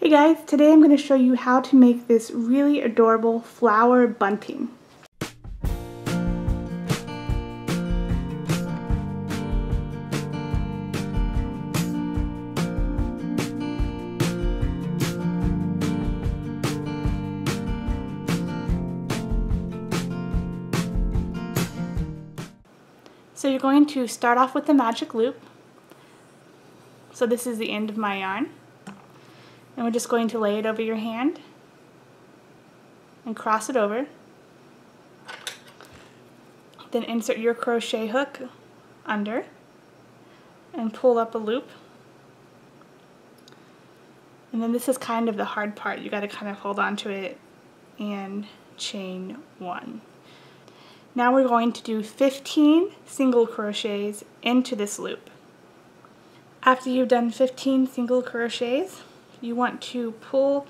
Hey guys, today I'm going to show you how to make this really adorable flower bunting. So you're going to start off with the magic loop. So this is the end of my yarn. And we're just going to lay it over your hand and cross it over. Then insert your crochet hook under and pull up a loop. And then this is kind of the hard part. You got to kind of hold on to it and chain one. Now we're going to do 15 single crochets into this loop. After you've done 15 single crochets, you want to pull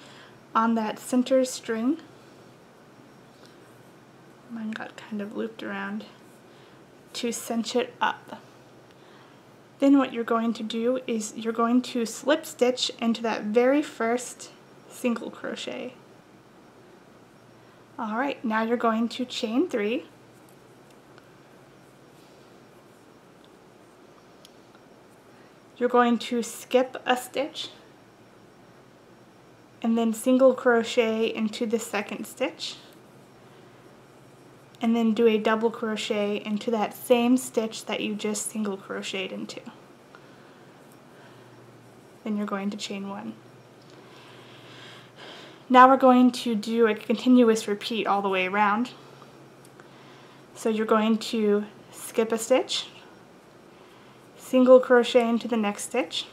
on that center string. Mine got kind of looped around, to cinch it up. Then what you're going to do is you're going to slip stitch into that very first single crochet. Alright, now you're going to chain 3. You're going to skip a stitch and then single crochet into the second stitch, and then do a double crochet into that same stitch that you just single crocheted into. Then you're going to chain 1. Now we're going to do a continuous repeat all the way around. So you're going to skip a stitch, single crochet into the next stitch,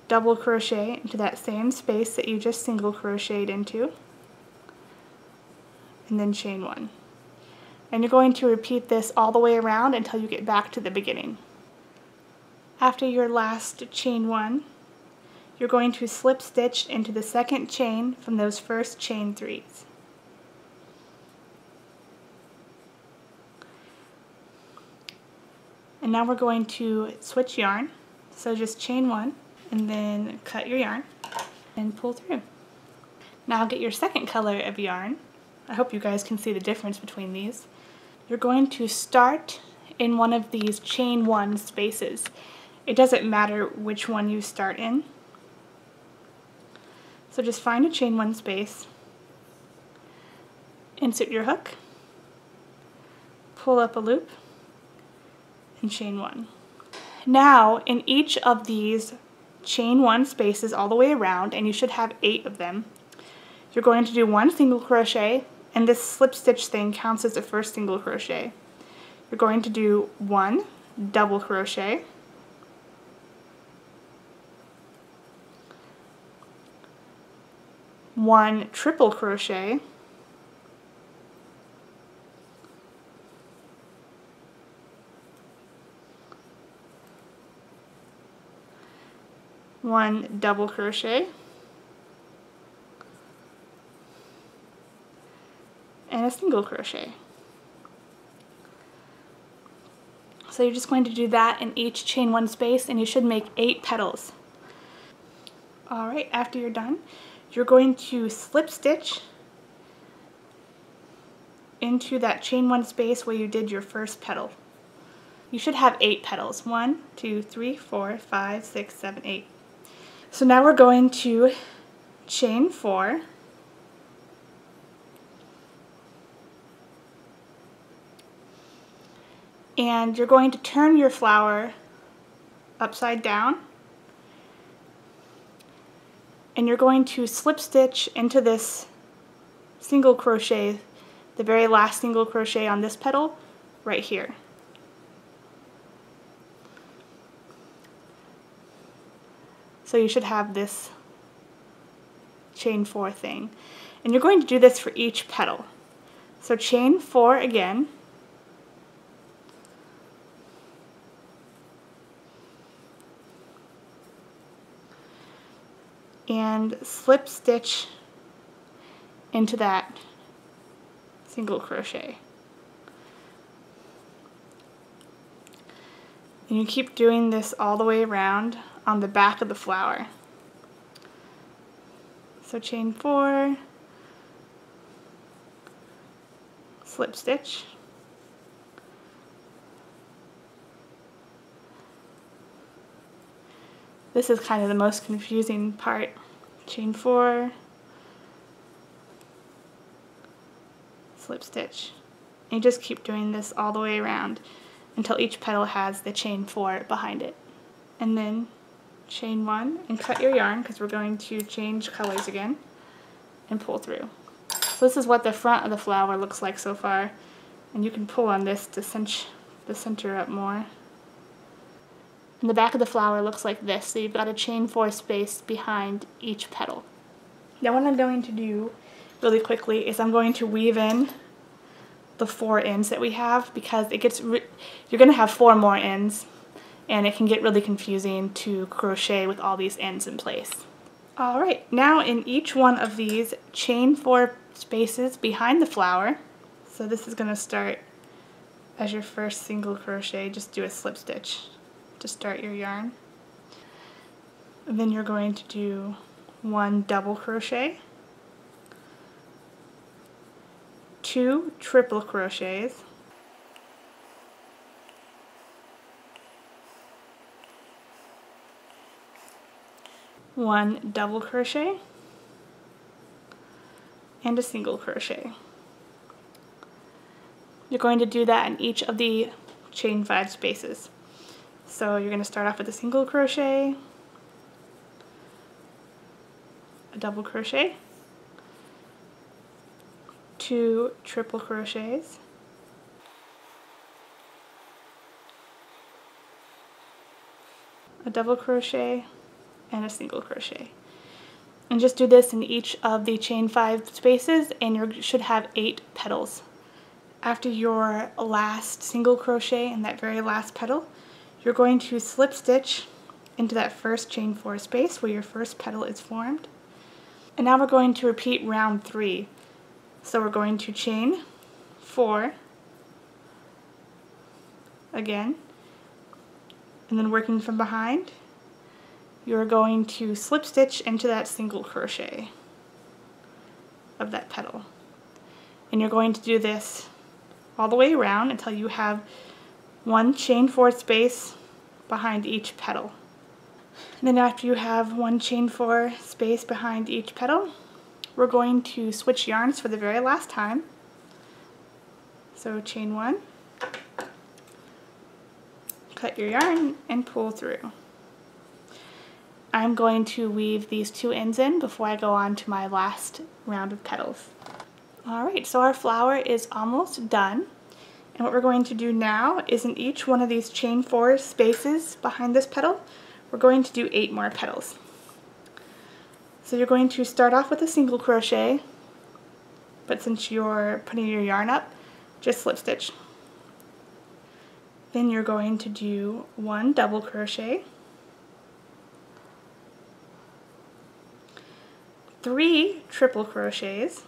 double crochet into that same space that you just single crocheted into, and then chain 1. And you're going to repeat this all the way around until you get back to the beginning. After your last chain 1, you're going to slip stitch into the second chain from those first chain 3s. And now we're going to switch yarn. So just chain 1 and then cut your yarn and pull through. Now get your second color of yarn. I hope you guys can see the difference between these. You're going to start in one of these chain 1 spaces. It doesn't matter which one you start in. So just find a chain 1 space, insert your hook, pull up a loop, and chain 1. Now in each of these chain 1 spaces all the way around, and you should have 8 of them, you're going to do 1 single crochet, and this slip stitch thing counts as the first single crochet. You're going to do 1 double crochet, one triple crochet, one double crochet, and a single crochet. So you're just going to do that in each chain 1 space, and you should make 8 petals. Alright, after you're done, you're going to slip stitch into that chain 1 space where you did your first petal. You should have 8 petals. 1, 2, 3, 4, 5, 6, 7, 8. So now we're going to chain 4. And you're going to turn your flower upside down, and you're going to slip stitch into this single crochet, the very last single crochet on this petal, right here. So you should have this chain 4 thing. And you're going to do this for each petal. So chain 4 again, and slip stitch into that single crochet. And you keep doing this all the way around on the back of the flower. So chain 4, slip stitch, this is kind of the most confusing part. Chain 4, slip stitch. And you just keep doing this all the way around until each petal has the chain 4 behind it. And then chain 1 and cut your yarn because we're going to change colors again and pull through. So this is what the front of the flower looks like so far, and you can pull on this to cinch the center up more. And the back of the flower looks like this, so you've got a chain 4 space behind each petal. Now what I'm going to do really quickly is I'm going to weave in the 4 ends that we have, because it gets you're going to have 4 more ends, and it can get really confusing to crochet with all these ends in place. Alright, now in each one of these chain 4 spaces behind the flower, so this is going to start as your first single crochet, just do a slip stitch to start your yarn. And then you're going to do 1 double crochet, 2 triple crochets, 1 double crochet, and a single crochet. You're going to do that in each of the chain 5 spaces. So you're going to start off with a single crochet, a double crochet, 2 triple crochets, a double crochet, and a single crochet. And just do this in each of the chain 5 spaces, and you should have 8 petals. After your last single crochet in that very last petal, you're going to slip stitch into that first chain 4 space where your first petal is formed. And now we're going to repeat round 3. So we're going to chain 4 again, and then working from behind, you're going to slip stitch into that single crochet of that petal. And you're going to do this all the way around until you have 1 chain 4 space behind each petal. And then after you have 1 chain 4 space behind each petal, we're going to switch yarns for the very last time. So chain 1, cut your yarn, and pull through. I'm going to weave these 2 ends in before I go on to my last round of petals. Alright, so our flower is almost done. And what we're going to do now is in each one of these chain 4 spaces behind this petal, we're going to do 8 more petals. So you're going to start off with a single crochet, but since you're putting your yarn up, just slip stitch. Then you're going to do 1 double crochet, 3 triple crochets,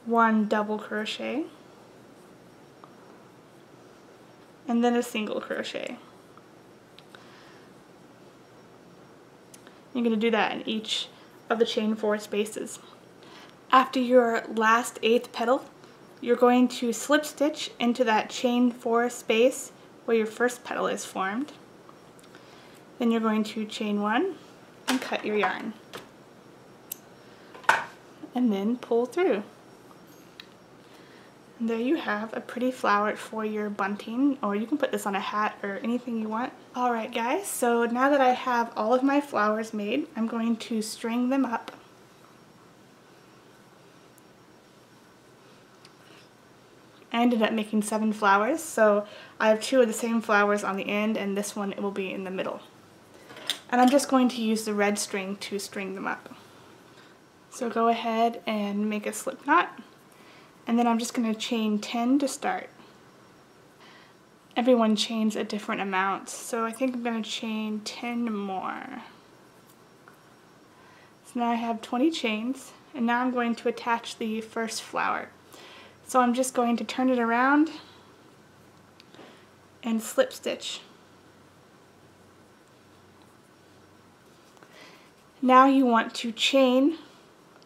1 double crochet, and then a single crochet. You're going to do that in each of the chain 4 spaces. After your last 8th petal, you're going to slip stitch into that chain 4 space where your first petal is formed. Then you're going to chain 1 and cut your yarn. And then pull through. And there you have a pretty flower for your bunting, or you can put this on a hat or anything you want. Alright guys, so now that I have all of my flowers made, I'm going to string them up. I ended up making 7 flowers, so I have 2 of the same flowers on the end, and this one will be in the middle. And I'm just going to use the red string to string them up. So go ahead and make a slip knot, and then I'm just going to chain 10 to start. Everyone chains a different amount, so I think I'm going to chain 10 more. So now I have 20 chains, and now I'm going to attach the first flower. So I'm just going to turn it around and slip stitch. Now you want to chain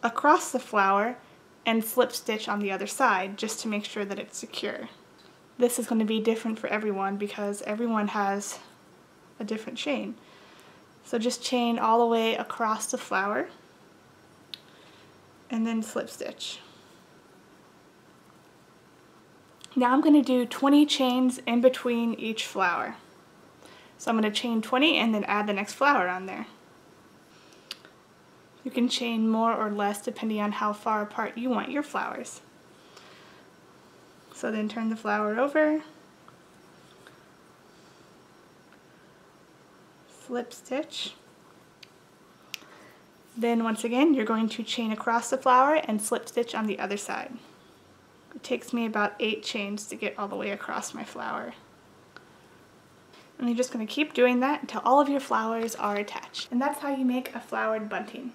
across the flower and slip stitch on the other side just to make sure that it's secure. This is going to be different for everyone because everyone has a different chain. So just chain all the way across the flower and then slip stitch. Now I'm going to do 20 chains in between each flower. So I'm going to chain 20 and then add the next flower on there. You can chain more or less depending on how far apart you want your flowers. So then turn the flower over, slip stitch. Then once again you're going to chain across the flower and slip stitch on the other side. It takes me about 8 chains to get all the way across my flower. And you're just going to keep doing that until all of your flowers are attached. And that's how you make a flowered bunting.